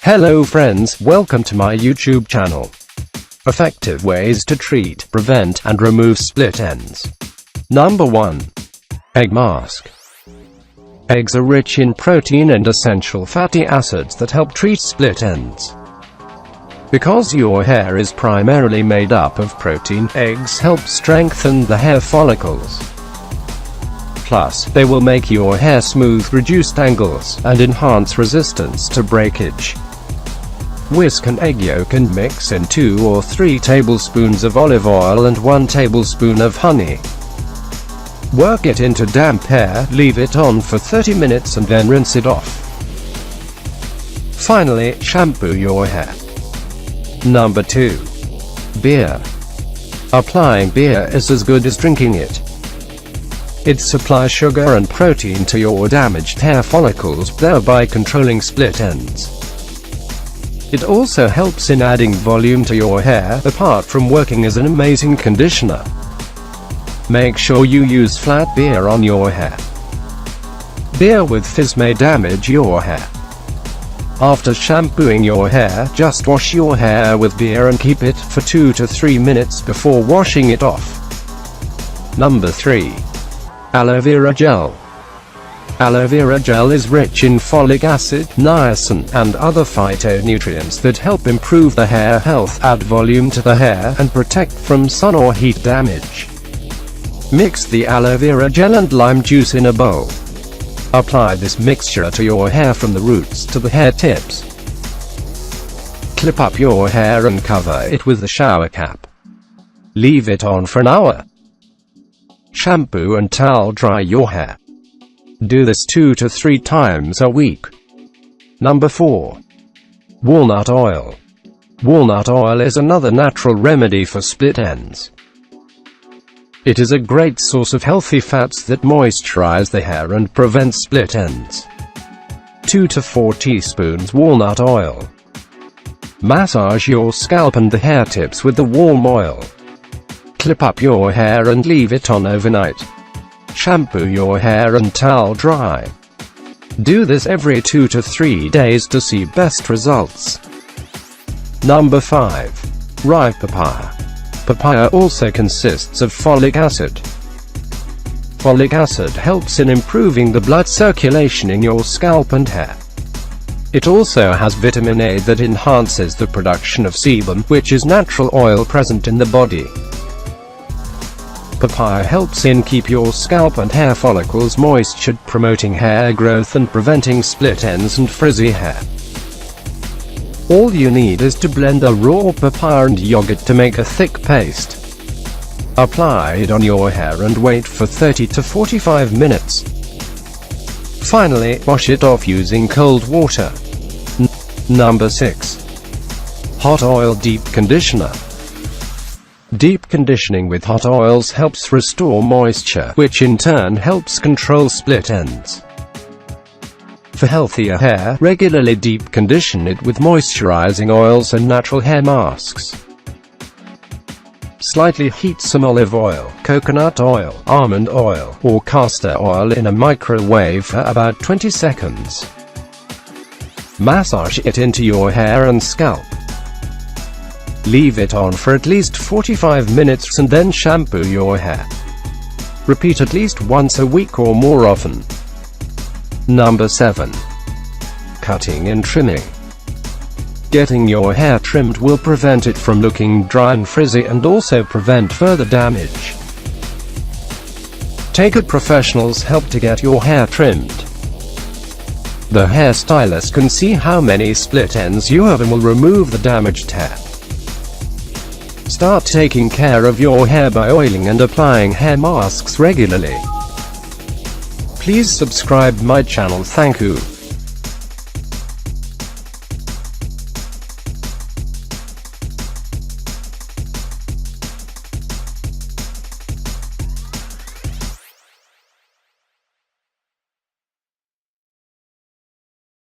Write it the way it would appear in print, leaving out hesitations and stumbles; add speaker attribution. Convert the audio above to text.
Speaker 1: Hello friends, welcome to my YouTube channel. Effective ways to treat, prevent, and remove split ends. Number 1. Egg mask. Eggs are rich in protein and essential fatty acids that help treat split ends. Because your hair is primarily made up of protein, eggs help strengthen the hair follicles. Plus, they will make your hair smooth, reduce tangles, and enhance resistance to breakage. Whisk an egg yolk and mix in 2 or 3 tablespoons of olive oil and 1 tablespoon of honey. Work it into damp hair, leave it on for 30 minutes and then rinse it off. Finally, shampoo your hair. Number 2. Beer. Applying beer is as good as drinking it. It supplies sugar and protein to your damaged hair follicles, thereby controlling split ends. It also helps in adding volume to your hair, apart from working as an amazing conditioner. Make sure you use flat beer on your hair. Beer with fizz may damage your hair. After shampooing your hair, just wash your hair with beer and keep it for 2 to 3 minutes before washing it off. Number 3. Aloe Vera Gel. Aloe vera gel is rich in folic acid, niacin, and other phytonutrients that help improve the hair health, add volume to the hair, and protect from sun or heat damage. Mix the aloe vera gel and lime juice in a bowl. Apply this mixture to your hair from the roots to the hair tips. Clip up your hair and cover it with the shower cap. Leave it on for an hour. Shampoo and towel dry your hair. Do this 2 to 3 times a week. Number 4. Walnut Oil. Walnut oil is another natural remedy for split ends. It is a great source of healthy fats that moisturize the hair and prevent split ends. 2 to 4 teaspoons walnut oil. Massage your scalp and the hair tips with the warm oil. Clip up your hair and leave it on overnight. Shampoo your hair and towel dry. Do this every 2 to 3 days to see best results. Number 5. Ripe papaya. Papaya also consists of folic acid. Folic acid helps in improving the blood circulation in your scalp and hair. It also has vitamin A that enhances the production of sebum, which is natural oil present in the body. Papaya helps in keep your scalp and hair follicles moist, promoting hair growth and preventing split ends and frizzy hair. All you need is to blend a raw papaya and yogurt to make a thick paste. Apply it on your hair and wait for 30 to 45 minutes. Finally, wash it off using cold water. Number 6. Hot oil deep conditioner. Deep conditioning with hot oils helps restore moisture, which in turn helps control split ends. For healthier hair, regularly deep condition it with moisturizing oils and natural hair masks. Slightly heat some olive oil, coconut oil, almond oil, or castor oil in a microwave for about 20 seconds. Massage it into your hair and scalp. Leave it on for at least 45 minutes and then shampoo your hair. Repeat at least once a week or more often. Number 7. Cutting and trimming. Getting your hair trimmed will prevent it from looking dry and frizzy and also prevent further damage. Take a professional's help to get your hair trimmed. The hairstylist can see how many split ends you have and will remove the damaged hair. Start taking care of your hair by oiling and applying hair masks regularly. Please subscribe my channel. Thank you.